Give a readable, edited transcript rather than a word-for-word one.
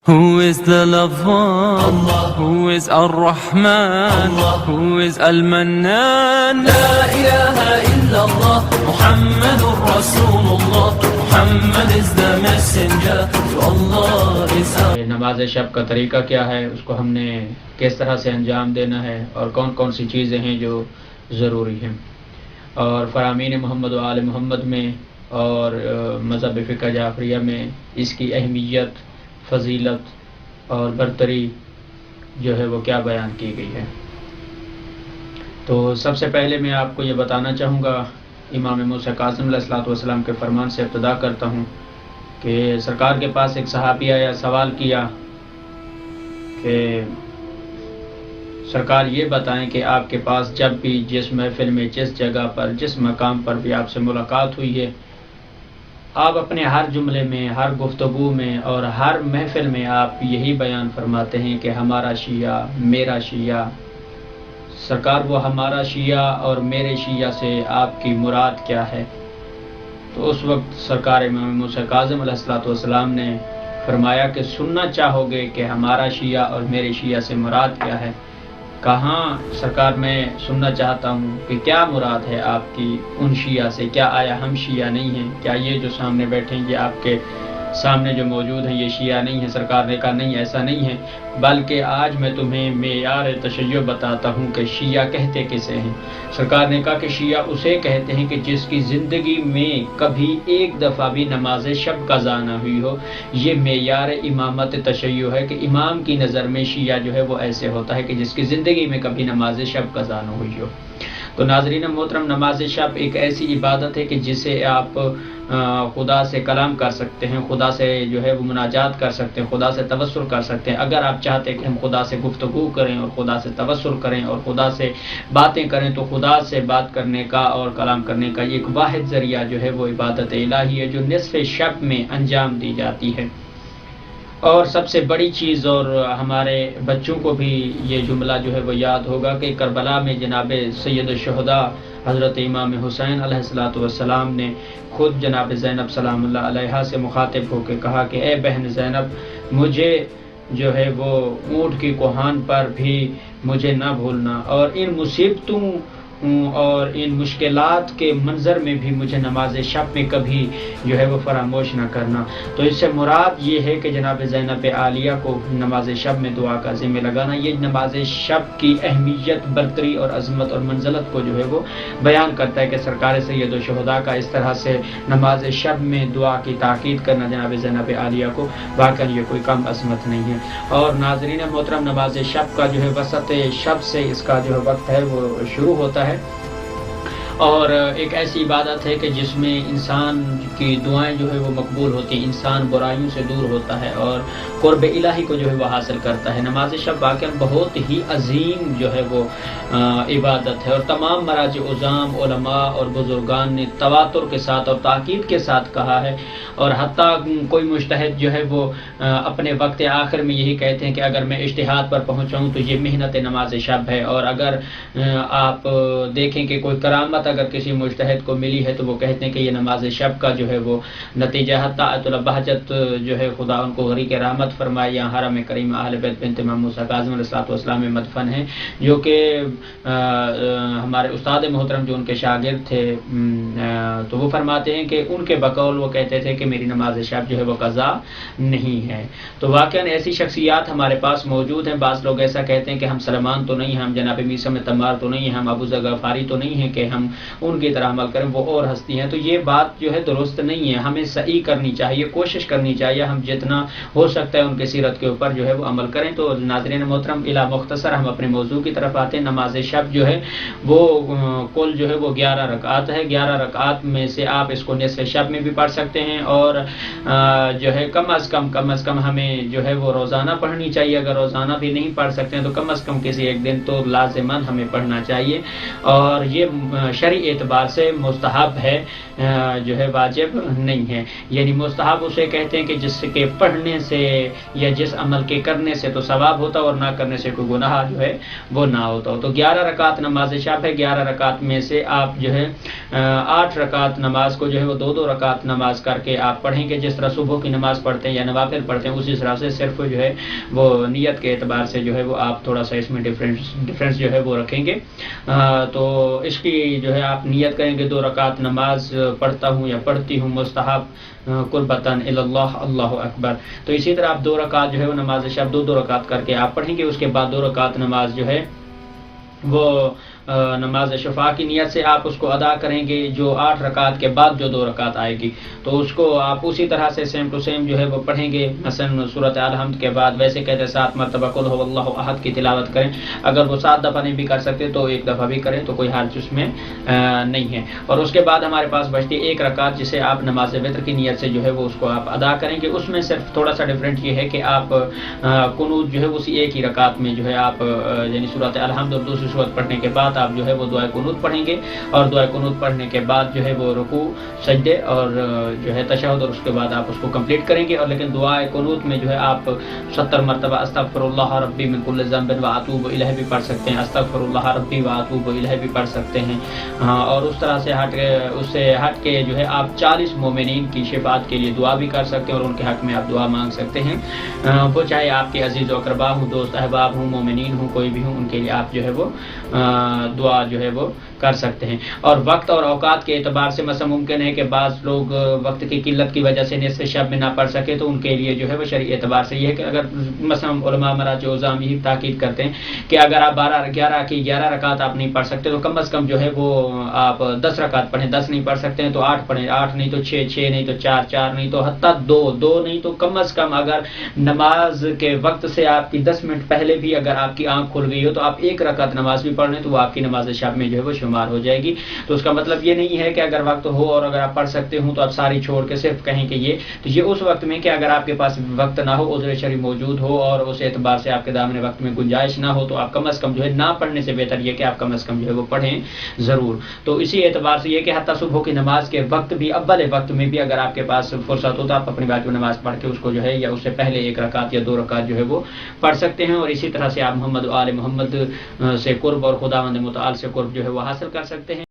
Who is the Lafan? Who is Ar-Rahman? Who is Al-Mannan? La ilaha illallah, Muhammadur Rasulullah. Muhammad is the messenger to Allah is our... نماز شب کا طریقہ کیا ہے، اس کو ہم نے کس طرح سے انجام دینا ہے، اور کون کون سی چیزیں ہیں جو ضروری ہیں، اور فرامین محمد و آل محمد میں اور مذہب فقہ جعفریہ میں اس کی اہمیت، فضیلت اور برتری جو ہے وہ کیا بیان کی گئی ہے۔ تو سب سے پہلے میں آپ کو یہ بتانا چاہوں گا، امام موسیٰ کاظم علیہ الصلوۃ والسلام کے فرمان سے ابتدا کرتا ہوں کہ سرکار کے پاس ایک صحابی آیا، سوال کیا کہ سرکار یہ بتائیں کہ آپ کے پاس جب بھی جس محفل میں، جس جگہ پر، جس مقام پر بھی آپ سے ملاقات ہوئی ہے، آپ اپنے ہر جملے میں، ہر گفتگو میں اور ہر محفل میں آپ یہی بیان فرماتے ہیں کہ ہمارا شیعہ، میرا شیعہ۔ سرکار وہ ہمارا شیعہ اور میرے شیعہ سے آپ کی مراد کیا ہے؟ تو اس وقت سرکار امام موسیٰ کاظم علیہ الصلوۃ والسلام نے فرمایا کہ سننا چاہو گے کہ ہمارا شیعہ اور میرے شیعہ سے مراد کیا ہے؟ کہاں سرکار میں سننا چاہتا ہوں کہ کیا مراد ہے آپ کی ان شیعہ سے؟ کیا آیا ہم شیعہ نہیں ہیں؟ کیا یہ جو سامنے بیٹھے ہیں، یہ آپ کے سامنے جو موجود ہیں، یہ شیعہ نہیں ہیں؟ سرکار نے کہا نہیں، ایسا نہیں ہے، بلکہ آج میں تمہیں معیار تشیع بتاتا ہوں کہ شیعہ کہتے کسے ہیں۔ سرکار نے کہا کہ شیعہ اسے کہتے ہیں کہ جس کی زندگی میں کبھی ایک دفعہ بھی نماز شب قضا نہ ہوئی ہو۔ یہ معیار امامت تشیع ہے کہ امام کی نظر میں شیعہ جو ہے وہ ایسے ہوتا ہے کہ جس کی زندگی میں کبھی نماز شب قضا نہ ہوئی ہو۔ تو ناظرین محترم، نماز شب ایک ایسی عبادت ہے کہ جسے آپ خدا سے کلام کر سکتے ہیں، خدا سے جو ہے وہ مناجات کر سکتے ہیں، خدا سے توسل کر سکتے ہیں۔ اگر آپ چاہتے ہیں کہ ہم خدا سے گفتگو کریں اور خدا سے توسل کریں اور خدا سے باتیں کریں، تو خدا سے بات کرنے کا اور کلام کرنے کا ایک واحد ذریعہ جو ہے وہ عبادت الہی ہے، جو نصف شب میں انجام دی جاتی ہے۔ اور سب سے بڑی چیز، اور ہمارے بچوں کو بھی یہ جملہ جو ہے وہ یاد ہوگا کہ کربلا میں جناب سید الشہداء حضرت امام حسین علیہ الصلوۃ والسلام نے خود جناب زینب سلام اللہ علیہا سے مخاطب ہو کے کہا کہ اے بہن زینب، مجھے جو ہے وہ اونٹ کی کوہان پر بھی مجھے نہ بھولنا، اور ان مصیبتوں اور ان مشکلات کے منظر میں بھی مجھے نماز شب میں کبھی جو ہے وہ فراموش نہ کرنا۔ تو اس سے مراد یہ ہے کہ جناب زینب عالیہ کو نماز شب میں دعا کا ذمہ لگانا، یہ نماز شب کی اہمیت، برتری اور عظمت اور منزلت کو جو ہے وہ بیان کرتا ہے کہ سرکار سید الشہداء کا اس طرح سے نماز شب میں دعا کی تاکید کرنا جناب زینب عالیہ کو واقعی یہ کوئی کم عظمت نہیں ہے۔ اور ناظرین محترم، نماز شب کا جو ہے وسط شب سے اس کا جو ہے وقت ہے وہ شروع ہوتا ہے، اور ایک ایسی عبادت ہے کہ جس میں انسان کی دعائیں جو ہے وہ مقبول ہوتی ہیں، انسان برائیوں سے دور ہوتا ہے اور قرب الہی کو جو ہے وہ حاصل کرتا ہے۔ نماز شب واقعا بہت ہی عظیم جو ہے وہ عبادت ہے، اور تمام مراجع عظام، علماء اور بزرگان نے تواتر کے ساتھ اور تاکید کے ساتھ کہا ہے، اور حتیٰ کوئی مجتہد جو ہے وہ اپنے وقت آخر میں یہی کہتے ہیں کہ اگر میں اجتہاد پر پہنچاؤں تو یہ محنت نماز شب ہے۔ اور اگر آپ دیکھیں کہ کوئی کرامت اگر کسی مجتہد کو ملی ہے تو وہ کہتے ہیں کہ یہ نماز شب کا جو ہے وہ نتیجہ، حتیٰ آیت اللہ بہجت جو ہے خدا ان کو غریق رحمت فرمائے، یا حرم کریم اہل بیت بنت امام موسیٰ کاظم علیہ الصلوۃ والسلام میں مدفن ہیں، جو کہ ہمارے استاد محترم جو ان کے شاگرد تھے، تو وہ فرماتے ہیں کہ ان کے بقول وہ کہتے تھے کہ میری نماز شب جو ہے وہ قضا نہیں ہے۔ تو واقعاً ایسی شخصیات ہمارے پاس موجود ہیں۔ بعض لوگ ایسا کہتے ہیں کہ ہم سلمان تو نہیں ہیں، ہم جناب میثم تمار تو نہیں ہیں، ہم ابو ذر غفاری تو نہیں ہیں کہ ہم ان کی طرح عمل کریں، وہ اور ہستی ہیں۔ تو یہ بات جو ہے درست نہیں ہے، ہمیں صحیح کرنی چاہیے، کوشش کرنی چاہیے، ہم جتنا ہو سکتا ہے ان کی سیرت کے اوپر جو ہے وہ عمل کریں۔ تو ناظرین محترم، الا مختصر ہم اپنے موضوع کی طرف آتے ہیں۔ نماز شب جو ہے وہ کل جو ہے وہ 11 رکعات ہے۔ 11 رکعات میں سے آپ اس کو نصف شب میں بھی پڑھ سکتے ہیں، اور جو ہے کم از کم ہمیں جو ہے وہ روزانہ پڑھنی چاہیے۔ اگر روزانہ بھی نہیں پڑھ سکتے ہیں تو کم از کم کسی ایک دن تو لازماً ہمیں پڑھنا چاہیے۔ اور یہ شرعی اعتبار سے مستحب ہے، جو ہے واجب نہیں ہے. یعنی مستحب اسے کہتے ہیں کہ جس کے پڑھنے سے یا جس عمل کے کرنے سے تو ثواب ہوتا اور نہ کرنے سے کوئی گناہ جو ہے وہ نہ ہوتا ہو. تو 11 رکعت نماز شب ہے. 11 رکعت میں سے آپ جو ہے 8 رکعت نماز کو جو ہے وہ 2 رکعت نماز کر کے آپ پڑھیں گے. جس طرح صبح کی نماز پڑھتے ہیں یا نوافل پڑھتے ہیں اسی طرح سے، صرف جو ہے وہ نیت کے اعتبار سے جو ہے وہ آپ تھوڑا سا اس میں ڈفرینس جو ہے وہ رکھیں گے. تو اس کی جو ہے آپ نیت کریں گے 2 رکعت نماز پڑھتا ہوں یا پڑھتی ہوں مستحب قربتاً اللہ اللہ اکبر. تو اسی طرح آپ 2 رکعت جو ہے وہ نماز شب 2 رکعت کر کے آپ پڑھیں گے. اس کے بعد 2 رکعت نماز جو ہے وہ نماز شفاء کی نیت سے آپ اس کو ادا کریں گے. جو 8 رکعت کے بعد جو 2 رکعت آئے گی تو اس کو آپ اسی طرح سے سیم ٹو سیم جو ہے وہ پڑھیں گے. مثلا سورۃ الحمد کے بعد ویسے کہتے ہیں 7 مرتبہ قل هو اللہ احد کی تلاوت کریں. اگر وہ 7 دفعہ نہیں بھی کر سکتے تو 1 دفعہ بھی کریں تو کوئی حرج اس میں نہیں ہے. اور اس کے بعد ہمارے پاس بچتی 1 رکعت جسے آپ نماز وتر کی نیت سے جو ہے وہ اس کو آپ ادا کریں گے. اس میں صرف تھوڑا سا ڈفرینٹ یہ ہے کہ آپ قنوت جو ہے اسی ایک ہی رکعت میں جو ہے آپ یعنی سورۃ الحمد اور دوسری سورت پڑھنے کے بعد آپ جو ہے وہ دعائے قنوت پڑھیں گے. اور دعائے قنوت پڑھنے کے بعد جو ہے وہ رکوع سجدے اور جو ہے تشہد اور اس کے بعد آپ اس کو کمپلیٹ کریں گے. اور لیکن دعائے قنوت میں جو ہے آپ 70 مرتبہ استغفر اللہ ربی من کل ذنب واتوب الیہ بھی پڑھ سکتے ہیں. استغفر اللہ ربی واتوب الیہ بھی پڑھ سکتے ہیں. اور اس طرح سے اس سے ہٹ کے جو ہے آپ 40 مومنین کی شفاعت کے لیے دعا بھی کر سکتے ہیں اور ان کے حق میں آپ دعا مانگ سکتے ہیں. وہ چاہے آپ کے عزیز و اقربا ہوں، دوست احباب ہوں، مومنین ہوں، کوئی بھی ہوں، ان کے لیے آپ جو ہے وہ دعا جو ہے وہ کر سکتے ہیں. اور وقت اور اوقات کے اعتبار سے مثلا ممکن ہے کہ بعض لوگ وقت کی قلت کی وجہ سے نصف شب میں نہ پڑھ سکے تو ان کے لیے جو ہے وہ شرعی اعتبار سے یہ ہے کہ اگر مثلا علماء مراجع عظام یہی تاکید کرتے ہیں کہ اگر آپ 11 رکعت آپ نہیں پڑھ سکتے تو کم از کم جو ہے وہ آپ 10 رکعت پڑھیں. 10 نہیں پڑھ سکتے ہیں تو 8 پڑھیں. 8 نہیں تو 6 نہیں تو 4 نہیں تو حتیٰ 2 نہیں تو کم از کم اگر نماز کے وقت سے آپ کی 10 منٹ پہلے بھی اگر آپ کی آنکھ کھل گئی ہو تو آپ 1 رکعت نماز بھی پڑھ لیں تو وہ آپ کی نماز شب میں جو ہے وہ شمار ہو جائے گی. تو اس کا مطلب یہ نہیں ہے کہ اگر وقت ہو اور اگر آپ پڑھ سکتے ہوں تو آپ ساری چھوڑ کے صرف کہیں کہ یہ تو یہ اس وقت میں کہ اگر آپ کے پاس وقت نہ ہو، عذر شرعی موجود ہو اور اس اعتبار سے آپ کے دامن وقت میں گنجائش نہ ہو تو آپ کم از کم جو ہے نہ پڑھنے سے بہتر یہ کہ آپ کم از کم جو ہے وہ پڑھیں ضرور. تو اسی اعتبار سے یہ کہ حتیٰ صبح کی نماز کے وقت بھی اول وقت میں بھی اگر آپ کے پاس فرصت ہو تو آپ اپنی واجب نماز پڑھ کے اس کو جو ہے یا اس سے پہلے 1 رکعت یا 2 رکعت جو ہے وہ پڑھ سکتے ہیں. اور اسی طرح سے آپ محمد و آل محمد سے قرب اور خداوند متعال سے قرب جو ہے وہ حاصل کر سکتے ہیں.